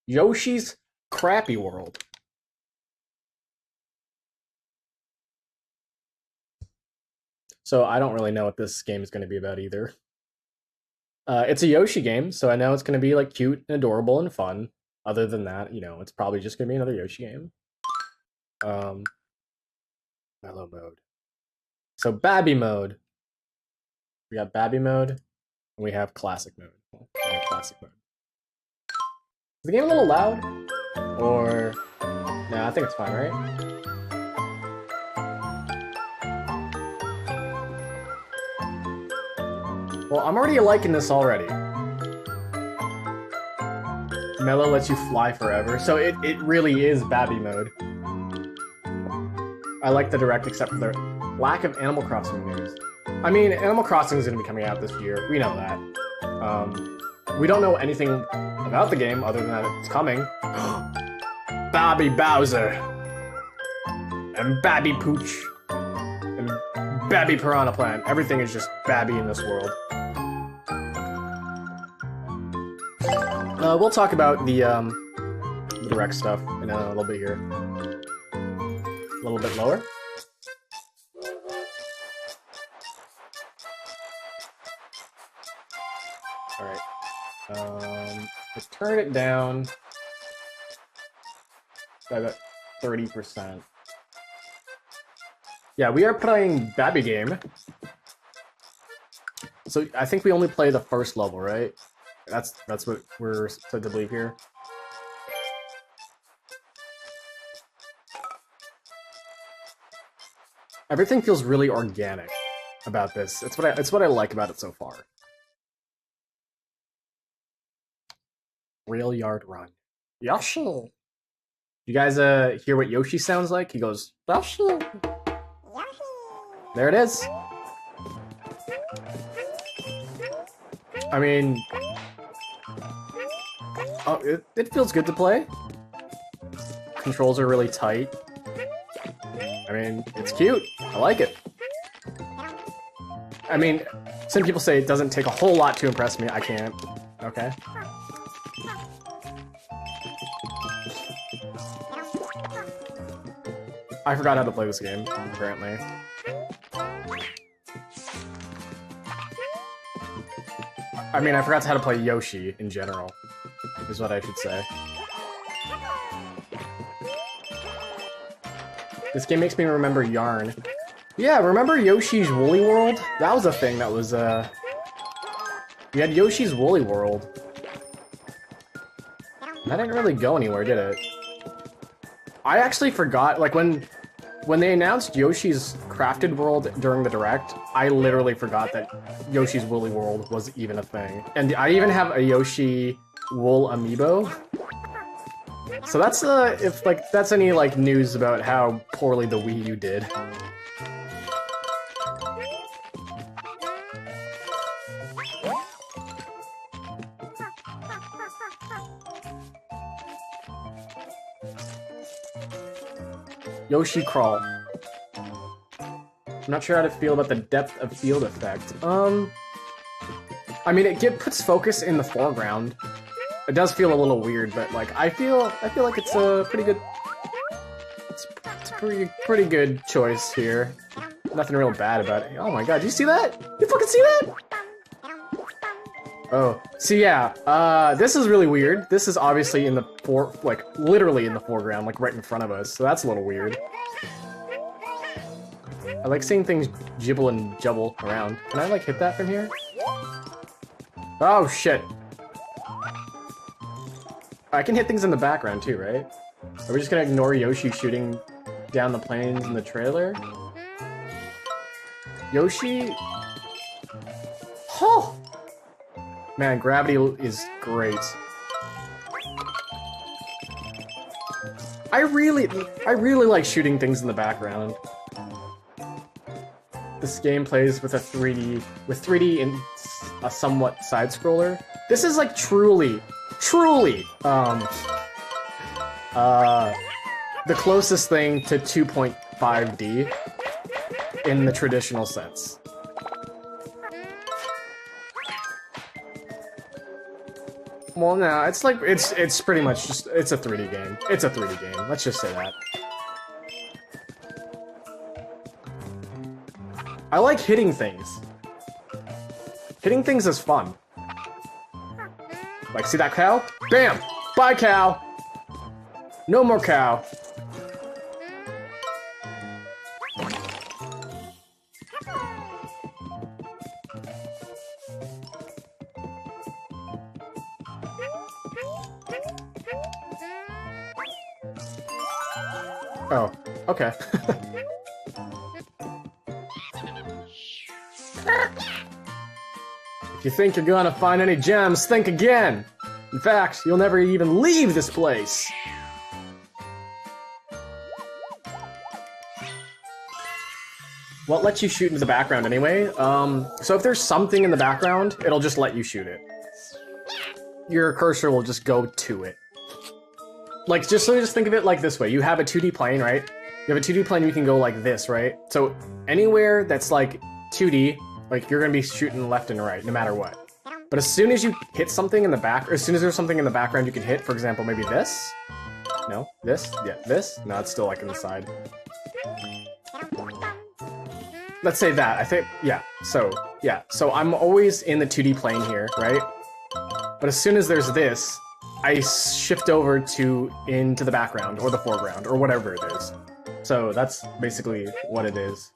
Yoshi's Crappy World. So I don't really know what this game is going to be about either. It's a Yoshi game, so I know it's going to be like cute and adorable and fun. Other than that, it's probably just going to be another Yoshi game. Um, Mellow mode. So Babby mode. We got Babby mode, and we have classic mode. Classic mode. Is the game a little loud? Or no, I think it's fine, right? Well, I'm already liking this already. Mellow lets you fly forever, so it really is Babby mode. I like the direct except for the lack of Animal Crossing news. I mean, Animal Crossing is going to be coming out this year. We know that. We don't know anything about the game other than that it's coming. Babby Bowser. And Babby Pooch. And Babby Piranha Plant. Everything is just Babby in this world. We'll talk about the direct stuff in a little bit here. A little bit lower. Alright. Let's turn it down by about 30%. Yeah, we are playing Babby game. So I think we only play the first level, right? That's what we're said to believe here. Everything feels really organic about this. It's what I like about it so far. Rail Yard Run. Yoshi. You guys hear what Yoshi sounds like? He goes Yoshi. There it is. I mean, oh, it feels good to play. Controls are really tight. I mean, it's cute. I like it. I mean, some people say it doesn't take a whole lot to impress me. I can't. Okay. I forgot how to play this game, apparently. I mean, I forgot how to play Yoshi in general, is what I should say. This game makes me remember Yarn. Yeah, remember Yoshi's Woolly World? That was a thing that was, We had Yoshi's Woolly World. That didn't really go anywhere, did it? I actually forgot, like, when they announced Yoshi's Crafted World during the Direct, I literally forgot that Yoshi's Woolly World was even a thing. And I even have a Yoshi Wool Amiibo. So that's, if, like, that's any, like, news about how poorly the Wii U did. Yoshi Crawl. I'm not sure how to feel about the depth of field effect. I mean, it puts focus in the foreground. It does feel a little weird, but like I feel like it's a pretty good. It's a pretty good choice here. Nothing real bad about it. Oh my god, do you see that? You fucking see that? Oh, see, yeah. This is really weird. This is obviously in the literally in the foreground, like right in front of us. So that's a little weird. I like seeing things jibble and jubble around. Can I like hit that from here? Oh shit. I can hit things in the background too, right? Are we just gonna ignore Yoshi shooting down the planes in the trailer? Yoshi? Oh! Man, gravity is great. I really like shooting things in the background. This game plays with 3D in a somewhat side scroller. This is like truly the closest thing to 2.5D in the traditional sense. Well, no, it's like it's pretty much just it's a 3D game. It's a 3D game. Let's just say that. I like hitting things. Hitting things is fun. Like, see that cow? Bam! Bye, cow! No more cow. Oh, okay. If you think you're gonna find any gems, think again! In fact, you'll never even leave this place! Well, it lets you shoot into the background anyway. So if there's something in the background, it'll just let you shoot it. Your cursor will just go to it. Like, just think of it like this way. You have a 2D plane, right? You have a 2D plane, you can go like this, right? So anywhere that's like 2D, like you're gonna be shooting left and right, no matter what. But as soon as you hit something in the back, or as soon as there's something in the background you can hit, for example, maybe this? No? This? Yeah, this? No, it's still like in the side. Let's say that, I think, yeah. So I'm always in the 2D plane here, right? But as soon as there's this, I shift over into the background, or the foreground, or whatever it is. So that's basically what it is.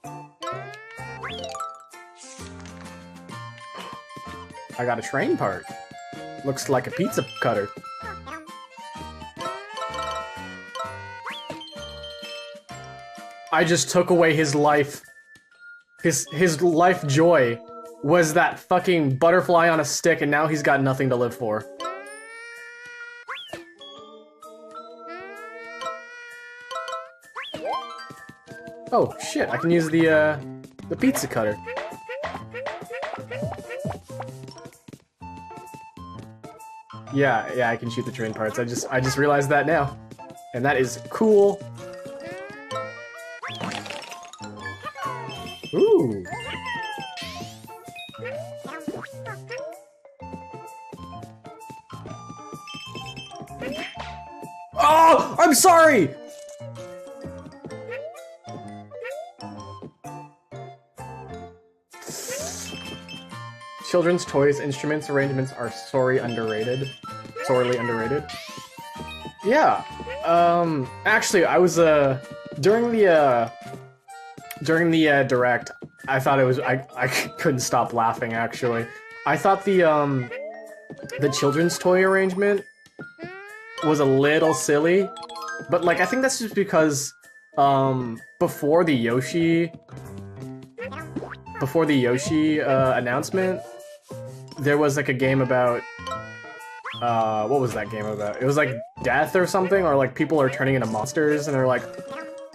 I got a train part. Looks like a pizza cutter. I just took away his life. His life joy was that fucking butterfly on a stick, and now he's got nothing to live for. Oh shit, I can use the pizza cutter. Yeah, I can shoot the train parts. I just realized that now. And that is cool. Ooh. Oh, I'm sorry! Children's toys, instruments, arrangements are sorely underrated. Yeah. Actually, I was during the direct, I thought it was I couldn't stop laughing. Actually, I thought the children's toy arrangement was a little silly, but like I think that's just because before the Yoshi announcement, there was like a game about what was that game about? It was like death or something, or like people are turning into monsters, and they're like,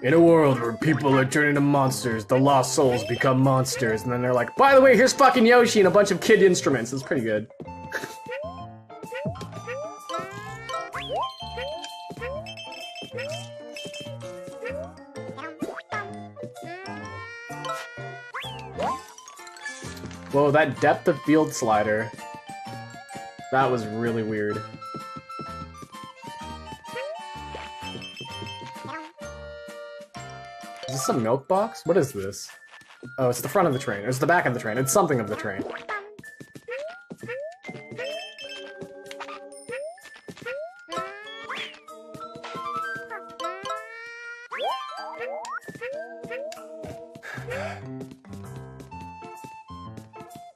in a world where people are turning into monsters, the lost souls become monsters, and then they're like, by the way, here's fucking Yoshi and a bunch of kid instruments. It's pretty good. Whoa, that depth of field slider. That was really weird. Is this a milk box? What is this? Oh, it's the front of the train. It's the back of the train. It's something of the train.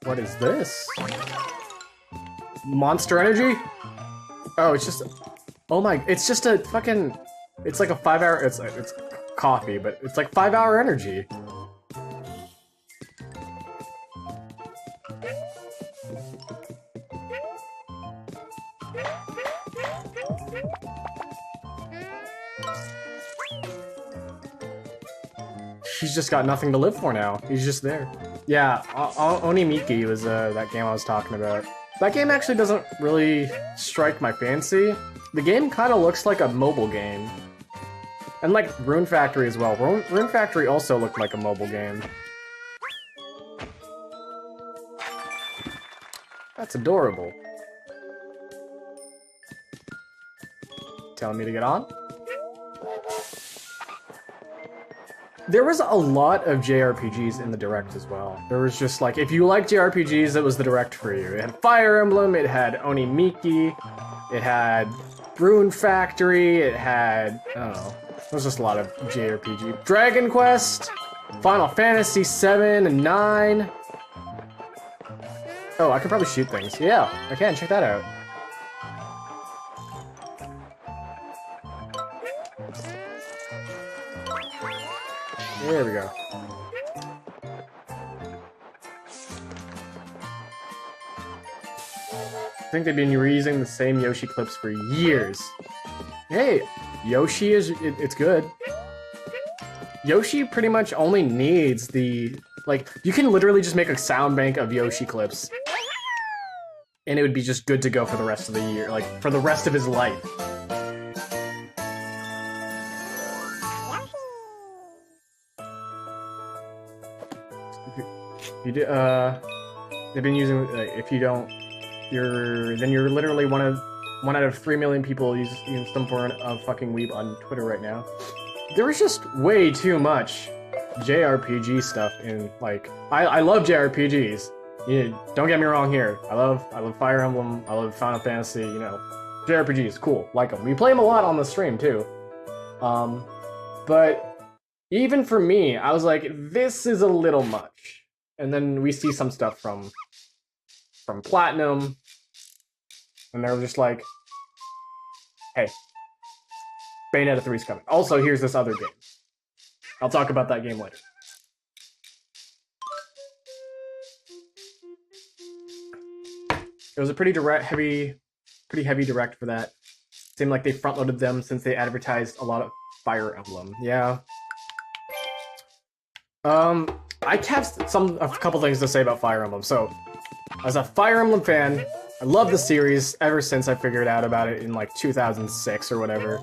What is this? Monster Energy? Oh, it's just... Oh my... It's just a fucking... It's like a 5-hour... It's coffee, but it's like 5-hour energy. He's just got nothing to live for now. He's just there. Yeah, Onimiki was that game I was talking about. That game actually doesn't really strike my fancy. The game kind of looks like a mobile game. And like Rune Factory as well. Rune Factory also looked like a mobile game. That's adorable. telling me to get on. There was a lot of JRPGs in the Direct as well. There was just like, if you like JRPGs, it was the Direct for you. It had Fire Emblem, it had Onimiki, it had Rune Factory, it had, I don't know, there was just a lot of JRPG. Dragon Quest, Final Fantasy 7 and 9. Oh, I could probably shoot things. Yeah, I can, check that out. There we go. I think they've been reusing the same Yoshi clips for years. Hey, Yoshi is, it's good. Yoshi pretty much only needs the, like, you can literally just make a sound bank of Yoshi clips. And it would be just good to go for the rest of the year, like, for the rest of his life. You do, they've been using, if you don't, then you're literally one out of 3 million people using some form of fucking weeb on Twitter right now. There was just way too much JRPG stuff in, like, I love JRPGs. Don't get me wrong here. I love Fire Emblem, I love Final Fantasy, you know. JRPGs, cool, like them. We play them a lot on the stream too. But even for me, I was like, this is a little much. And then we see some stuff from Platinum, and they're just like, hey, Bayonetta 3's coming. Also, here's this other game. I'll talk about that game later. It was a pretty heavy direct for that. Seemed like they front-loaded them since they advertised a lot of Fire Emblem. Yeah. I have a couple things to say about Fire Emblem. So, as a Fire Emblem fan, I love the series ever since I figured out about it in like 2006 or whatever.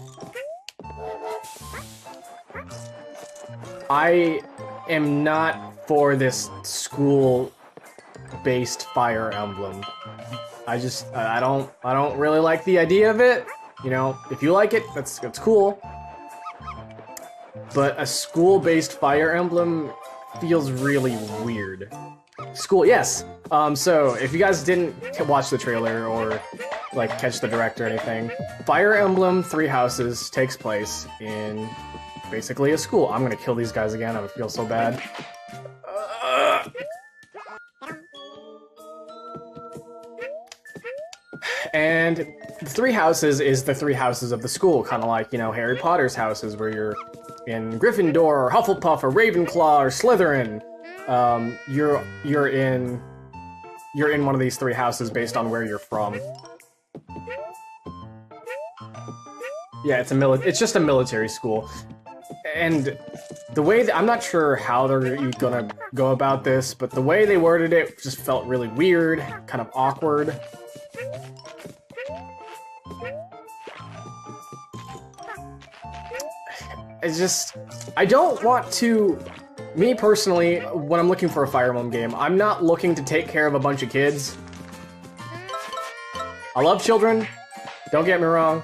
I am not for this school-based Fire Emblem. I don't really like the idea of it. You know, if you like it, that's cool. But a school-based Fire Emblem feels really weird. School, yes. So if you guys didn't watch the trailer or like catch the direct or anything, Fire Emblem Three Houses takes place in basically a school. I'm gonna kill these guys again. I would feel so bad. And the Three Houses is the three houses of the school, kind of like, you know, Harry Potter's houses, where you're in Gryffindor or Hufflepuff or Ravenclaw or Slytherin. You're in one of these three houses based on where you're from. Yeah, it's just a military school. And the way that, I'm not sure how they're gonna go about this, but the way they worded it just felt really weird, kind of awkward. It's just, I don't want to, me personally, when I'm looking for a Fire Emblem game, I'm not looking to take care of a bunch of kids. I love children, don't get me wrong.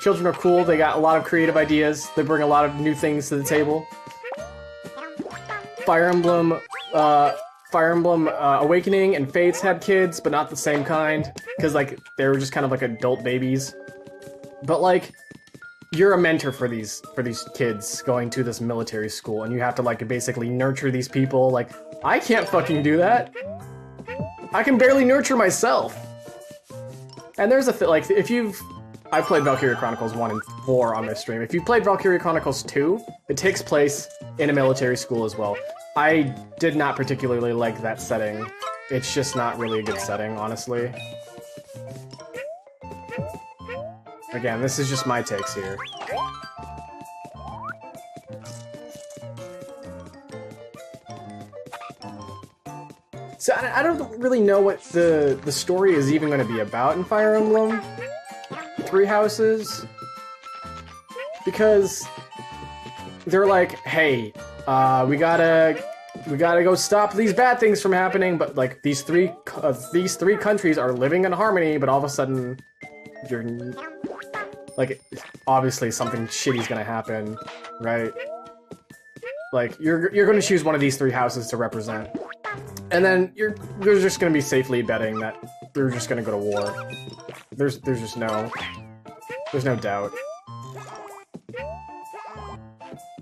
Children are cool, they got a lot of creative ideas, they bring a lot of new things to the table. Fire Emblem Awakening and Fates had kids, but not the same kind, because like, they were just kind of like adult babies. But like, you're a mentor for these kids going to this military school, and you have to like basically nurture these people. Like, I can't fucking do that. I can barely nurture myself. And there's a like, I've played Valkyria Chronicles 1 and 4 on this stream. If you've played Valkyria Chronicles 2, it takes place in a military school as well. I did not particularly like that setting. It's just not really a good setting, honestly. Again, this is just my takes here. So I don't really know what the story is even going to be about in Fire Emblem Three Houses, because they're like, hey, we gotta go stop these bad things from happening, but like these three countries are living in harmony, but all of a sudden you're like, obviously something shitty's gonna happen, right? Like, you're gonna choose one of these 3 houses to represent. And then you're just gonna be safely betting that they're just gonna go to war. There's just no doubt.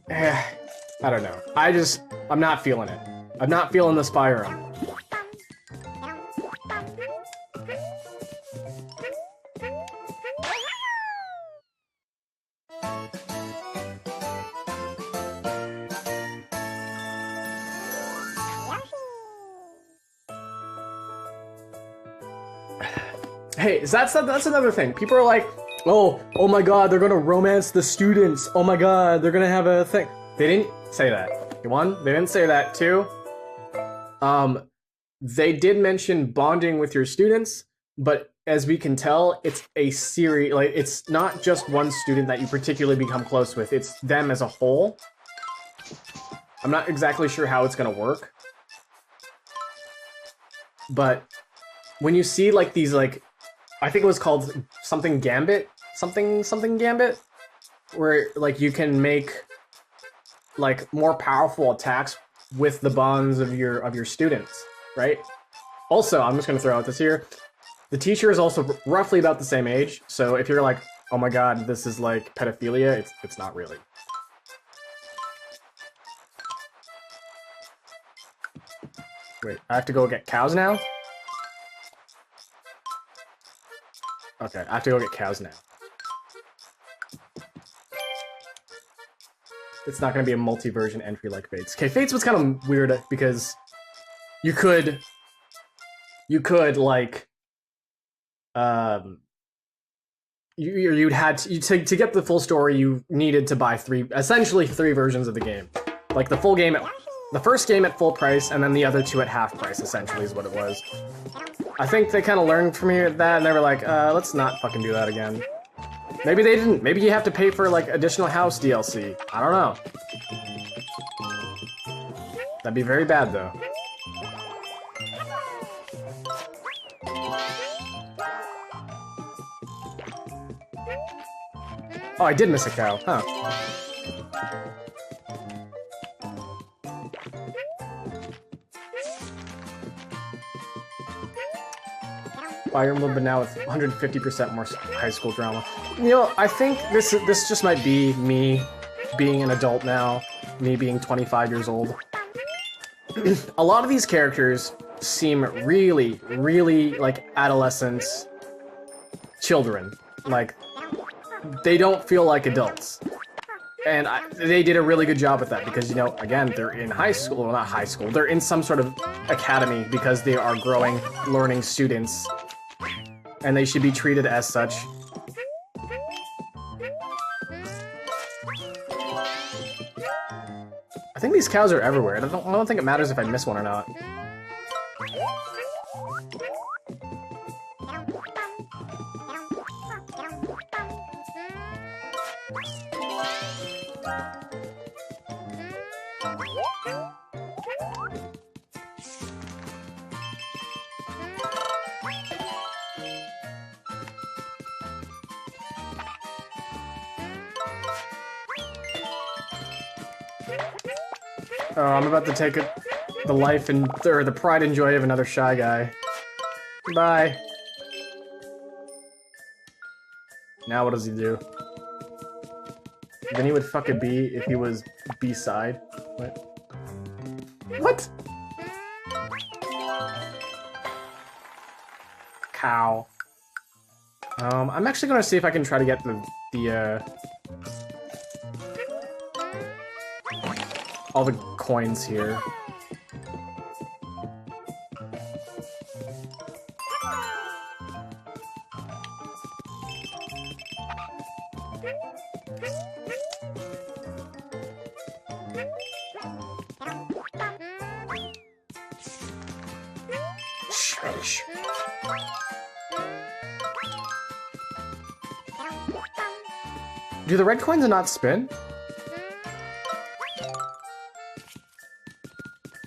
I don't know. I'm not feeling it. I'm not feeling this fire up. Hey, that's another thing. People are like, oh my god, they're gonna romance the students. Oh my god, they're gonna have a thing. They didn't say that. One, they didn't say that. Two, they did mention bonding with your students, but as we can tell, it's a series. Like, it's not just one student that you particularly become close with. It's them as a whole. I'm not exactly sure how it's gonna work, but when you see like these like, I think it was called something Gambit, something Gambit, where like you can make like more powerful attacks with the bonds of your students, right? Also, I'm just gonna throw out this here. The teacher is also roughly about the same age, so if you're like, oh my god, this is like pedophilia, it's not really. Wait, I have to go get cows now? Okay, I have to go get cows now. It's not going to be a multi-version entry like Fates. Okay, Fates was kind of weird because you could like, you'd had to get the full story, you needed to buy essentially three versions of the game. Like the full game, the first game at full price, and then the other 2 at half price, essentially, is what it was. I think they kind of learned from that, and they were like, let's not fucking do that again. Maybe they didn't. Maybe you have to pay for, like, additional house DLC. I don't know. That'd be very bad, though. Oh, I did miss a cow. Huh. Fire Emblem, but now with 150% more high school drama. You know, I think this just might be me being an adult now, me being 25 years old. A lot of these characters seem really, really like adolescent children. Like, they don't feel like adults. And they did a really good job with that because, you know, again, they're in high school, well, not high school, they're in some sort of academy because they are growing, learning students. And they should be treated as such. I think these cows are everywhere. I don't think it matters if I miss one or not. Oh, I'm about to take the life or the pride and joy of another shy guy. Bye. Now what does he do? Then he would fuck a bee if he was B-side. What? What? Cow. I'm actually gonna see if I can try to get all the coins here. Shush. Do the red coins not spin?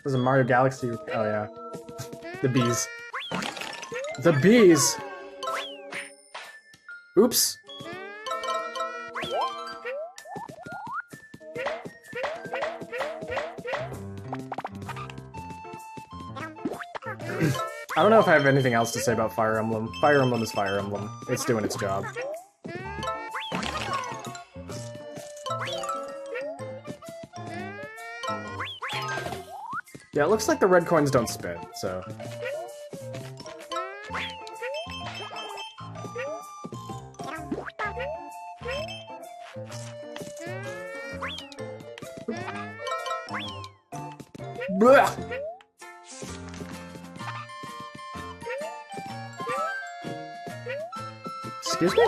There's a Mario Galaxy. Oh yeah. The bees. The bees! Oops. I don't know if I have anything else to say about Fire Emblem. Fire Emblem is Fire Emblem. It's doing its job. Yeah, it looks like the red coins don't spit, so... Blah! Excuse me?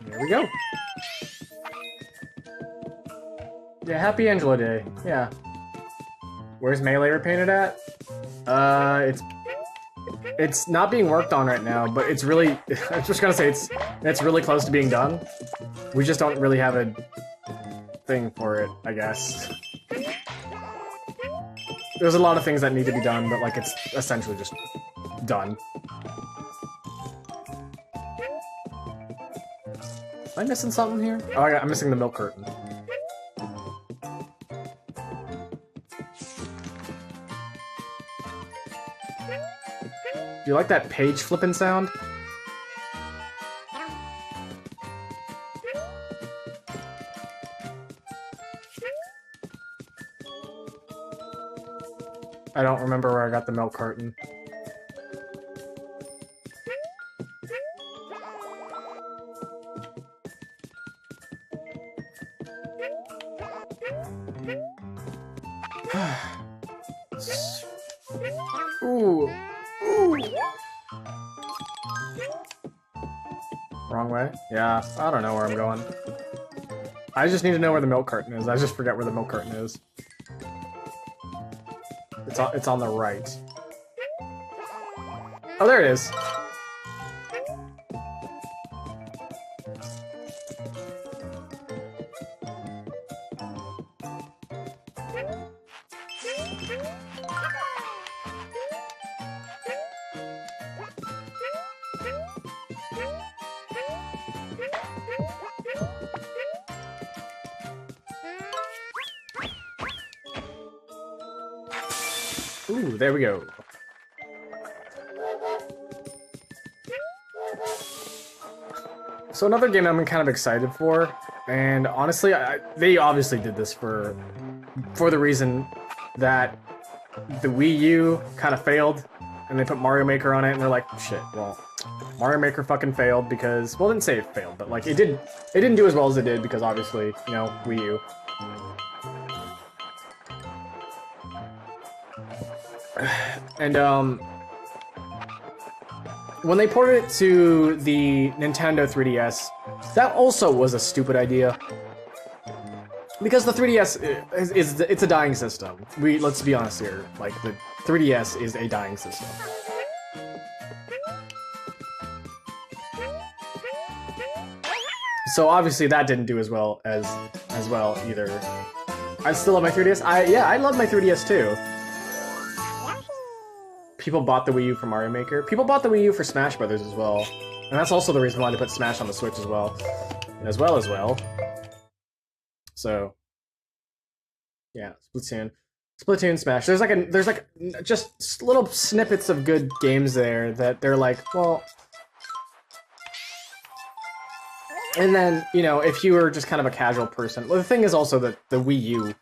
There we go. Yeah, happy Angela Day. Yeah. Where's Melee Repainted at? It's not being worked on right now, but it's really... I was just gonna say, it's really close to being done. We just don't really have a thing for it, I guess. There's a lot of things that need to be done, but like it's essentially just done. Am I missing something here? Oh, I'm missing the milk curtain. Do you like that page flipping sound? I don't remember where I got the milk carton. Ooh. Ooh. Wrong way? Yeah, I don't know where I'm going. I just need to know where the milk carton is. I just forget where the milk carton is. It's on the right. Oh, there it is. Ooh, there we go. So another game I'm kind of excited for, and honestly, they obviously did this for the reason that the Wii U kind of failed, and they put Mario Maker on it, and they're like, shit, well, Mario Maker fucking failed because, well, I didn't say it failed, but like it didn't do as well as it did because obviously, you know, Wii U. And when they ported it to the Nintendo 3DS, that also was a stupid idea. Because the 3DS it's a dying system. Let's be honest here. Like the 3DS is a dying system. So obviously that didn't do as well either. I still love my 3DS. I love my 3DS too. People bought the Wii U for Mario Maker. People bought the Wii U for Smash Brothers as well. And that's also the reason why they put Smash on the Switch as well. So, yeah, Splatoon, Smash. There's like just little snippets of good games there that they're like, well... And then, you know, if you were just kind of a casual person... Well, the thing is also that the Wii U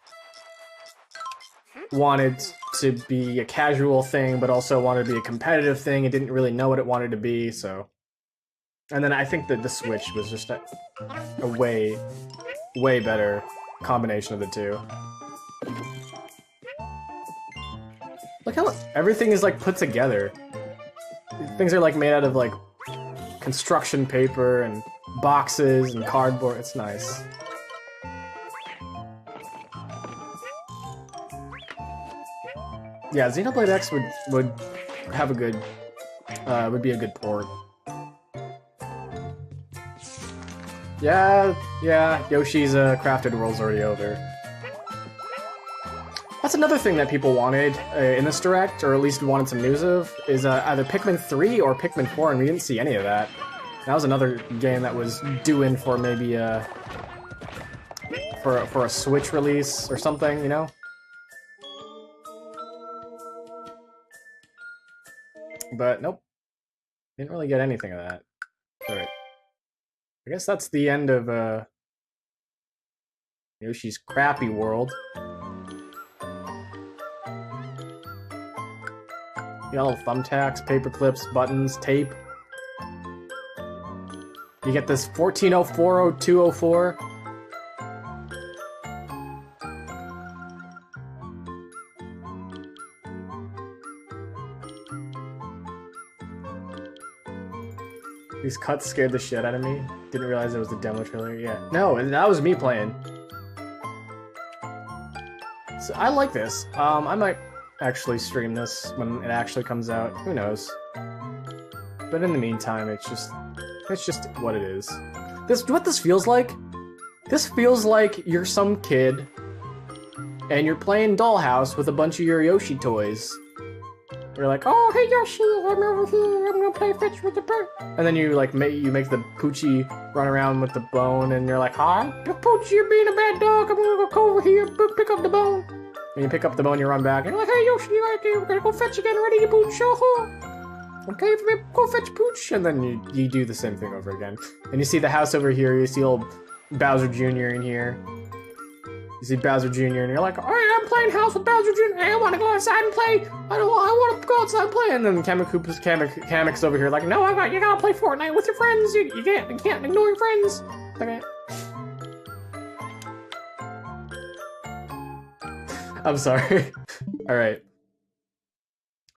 wanted to be a casual thing, but also wanted to be a competitive thing. It didn't really know what it wanted to be, so... And then I think that the Switch was just a way better combination of the two. Look how everything is, like, put together. Things are, like, made out of, like, construction paper and boxes and cardboard. It's nice. Yeah, Xenoblade X would have a good would be a good port. Yeah, Yoshi's Crafted World's already over. That's another thing that people wanted in this Direct, or at least wanted some news of, is either Pikmin 3 or Pikmin 4, and we didn't see any of that. That was another game that was due in for maybe for a Switch release or something, you know? But nope, didn't really get anything of that. Alright. I guess that's the end of Yoshi's crappy world. You got little thumbtacks, paper clips, buttons, tape. You get this 14040204. These cuts scared the shit out of me. Didn't realize it was the demo trailer. Yeah. No, that was me playing. So I like this. I might actually stream this when it actually comes out. Who knows? But in the meantime, it's just what it is. What this feels like? This feels like you're some kid and you're playing Dollhouse with a bunch of your Yoshi toys. You're like, oh, hey Yoshi, I'm over here, I'm gonna play fetch with the bird. And then you like make the Poochie run around with the bone, and you're like, hi, Poochie, you're being a bad dog, I'm gonna go over here, pick up the bone. And you pick up the bone, you run back, and you're like, hey Yoshi, we're gonna go fetch again, ready, Pooch, okay, go fetch Pooch. And then you do the same thing over again. And you see the house over here, you see old Bowser Jr. in here. You see Bowser Jr. and you're like, alright, I'm playing house with Bowser Jr. I want to go outside and play. I want to go outside and play. And then Kamek's over here like, no, you gotta play Fortnite with your friends. You can't ignore your friends. Okay. I'm sorry. Alright.